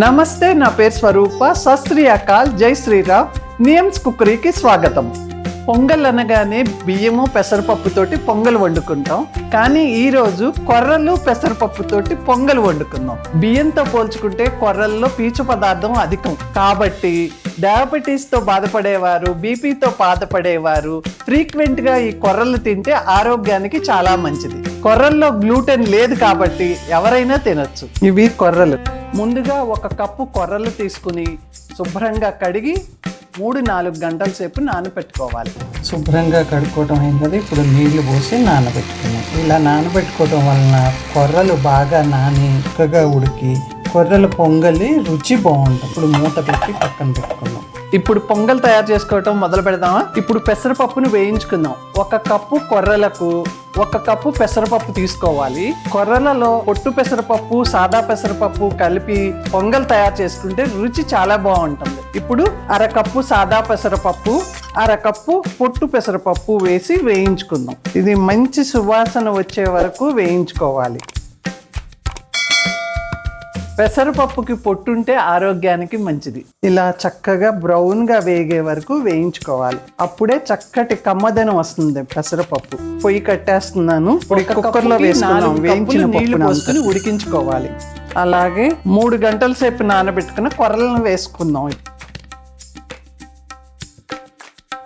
నమస్తే, నా పేరు స్వరూప. సత్ శ్రీ అకాల్, జై శ్రీరామ్. నియమ్స్ కుక్కరీకి స్వాగతం. పొంగల్ అనగానే బియ్యము పెసరపప్పుతోటి పొంగల్ వండుకుంటాం. కానీ ఈరోజు కొర్రలు పెసరపప్పుతోటి పొంగల్ వండుకుందాం. బియ్యంతో పోల్చుకుంటే కొర్రల్లో పీచు పదార్థం అధికం కాబట్టి డయాబెటీస్తో బాధపడేవారు, బీపీతో బాధపడేవారు ఫ్రీక్వెంట్గా ఈ కొర్రలు తింటే ఆరోగ్యానికి చాలా మంచిది. కొర్రల్లో గ్లూటెన్ లేదు కాబట్టి ఎవరైనా తినొచ్చు. ఇవి కొర్రలు. ముందుగా 1 కప్పు కొర్రలు తీసుకుని శుభ్రంగా కడిగి 3-4 గంటల సేపు నానబెట్టుకోవాలి. శుభ్రంగా కడుక్కోవటం అయింది. ఇప్పుడు నీళ్లు పోసి నానబెట్టుకున్నాం. ఇలా నానబెట్టుకోవడం వలన కొర్రలు బాగా నాని చక్కగా ఉడికి కొర్రలు పొంగలి రుచి బాగుంటుంది. ఇప్పుడు మూత పెట్టి పక్కన పెట్టుకున్నాం. ఇప్పుడు పొంగల్ తయారు చేసుకోవటం మొదలు పెడదామా? ఇప్పుడు పెసరపప్పును వేయించుకుందాం. 1 కప్పు కొర్రలకు 1 కప్పు పెసరపప్పు తీసుకోవాలి. కొర్రలలో పొట్టు పెసరపప్పు, సాదా పెసరపప్పు కలిపి పొంగల్ తయారు చేసుకుంటే రుచి చాలా బాగుంటుంది. ఇప్పుడు 1/2 కప్పు సాదా పెసరపప్పు, 1/2 కప్పు పొట్టు పెసరపప్పు వేసి వేయించుకుందాం. ఇది మంచి సువాసన వచ్చే వరకు వేయించుకోవాలి. పెసరపప్పుకి పొట్టుంటే ఆరోగ్యానికి మంచిది. ఇలా చక్కగా బ్రౌన్గా వేగే వరకు వేయించుకోవాలి. అప్పుడే చక్కటి కమ్మదనం వస్తుంది పెసరపప్పు. పొయ్యి కట్టేస్తున్నాను. కుక్కర్లో వేసుకున్నాం. వేయించిన నీళ్లు పోసుకుని ఉడికించుకోవాలి. అలాగే 3 గంటల సేపు నానబెట్టుకుని కొర్రలను వేసుకుందాం.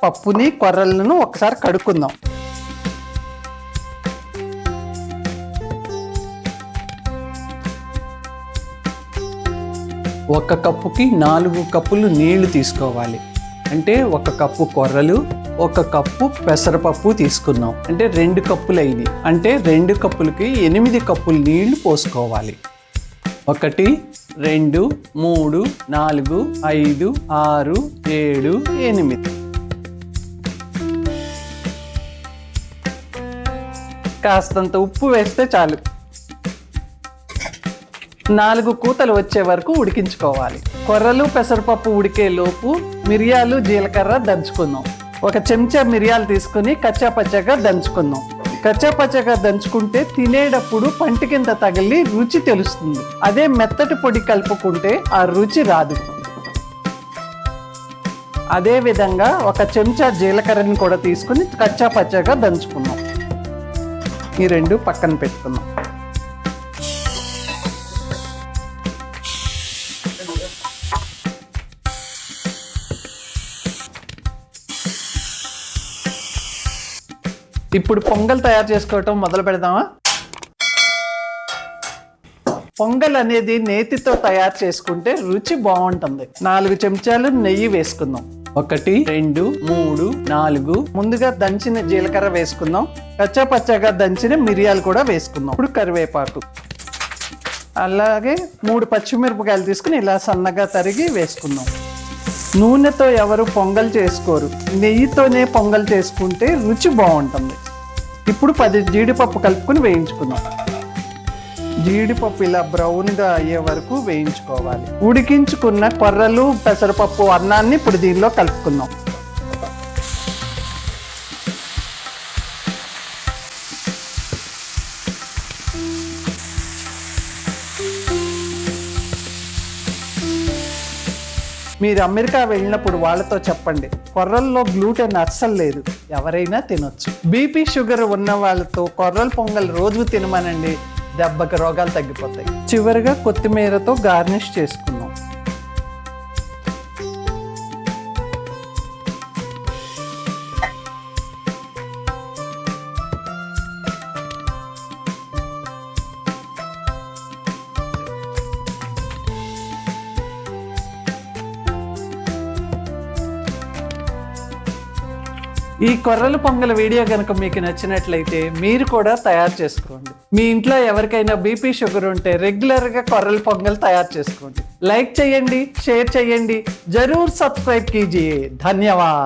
పప్పుని కొర్రలను ఒకసారి కడుక్కుందాం. 1 కప్పుకి 4 కప్పులు నీళ్లు తీసుకోవాలి. అంటే 1 కప్పు కొర్రలు, 1 కప్పు పెసరపప్పు తీసుకున్నాం. అంటే 2 కప్పులు అయింది. అంటే 2 కప్పులకి 8 కప్పులు నీళ్లు పోసుకోవాలి. 1 2 3 4 5 6 7 8. కాస్తంత ఉప్పు వేస్తే చాలు. 4 కూతలు వచ్చే వరకు ఉడికించుకోవాలి. కొర్రలు పెసరపప్పు ఉడికే లోపు మిరియాలు, జీలకర్ర దంచుకుందాం. 1 చెంచా మిరియాలు తీసుకుని కచ్చాపచ్చాగా దంచుకుందాం. కచ్చాపచ్చాగా దంచుకుంటే తినేటప్పుడు పంటి కింద తగిలి రుచి తెలుస్తుంది. అదే మెత్తటి పొడి కలుపుకుంటే ఆ రుచి రాదు. అదే విధంగా 1 చెంచా జీలకర్రని కూడా తీసుకుని కచ్చాపచ్చాగా దంచుకుందాం. ఈ 2 పక్కన పెట్టుకుందాం. ఇప్పుడు పొంగల్ తయారు చేసుకోవటం మొదలు పెడదామా? పొంగల్ అనేది నేతితో తయారు చేసుకుంటే రుచి బాగుంటుంది. 4 చెంచాలు నెయ్యి వేసుకుందాం. 1 2 3 4. ముందుగా దంచిన జీలకర్ర వేసుకుందాం. కచ్చాపచ్చాగా దంచిన మిరియాలు కూడా వేసుకుందాం. ఇప్పుడు కరివేపాకు, అలాగే 3 పచ్చిమిరపకాయలు తీసుకుని ఇలా సన్నగా తరిగి వేసుకుందాం. నూనెతో ఎవరు పొంగల్ చేసుకోరు, నెయ్యితోనే పొంగల్ చేసుకుంటే రుచి బాగుంటుంది. ఇప్పుడు 10 జీడిపప్పు కలుపుకొని వేయించుకుందాం. జీడిపప్పు ఇలా బ్రౌన్గా అయ్యే వరకు వేయించుకోవాలి. ఉడికించుకున్న కొర్రలు పెసరపప్పు అన్నాన్ని ఇప్పుడు దీనిలో కలుపుకుందాం. మీరు అమెరికా వెళ్ళినప్పుడు వాళ్ళతో చెప్పండి, కొర్రల్లో గ్లూటెన్ అస్సలు లేదు, ఎవరైనా తినొచ్చు. బీపీ షుగర్ ఉన్న వాళ్ళతో కొర్రల పొంగల్ రోజు తినమనండి, దెబ్బకి రోగాలు తగ్గిపోతాయి. చివరిగా కొత్తిమీరతో గార్నిష్ చేసుకుందాం. ఈ కొర్రల పొంగల్ వీడియో కనుక మీకు నచ్చినట్లయితే మీరు కూడా తయారు చేసుకోండి. మీ ఇంట్లో ఎవరికైనా బీపీ షుగర్ ఉంటే రెగ్యులర్గా కొర్రల పొంగల్ తయారు చేసుకోండి. లైక్ చేయండి, షేర్ చేయండి, జరూర్ సబ్స్క్రైబ్ కీజియే. ధన్యవాద్.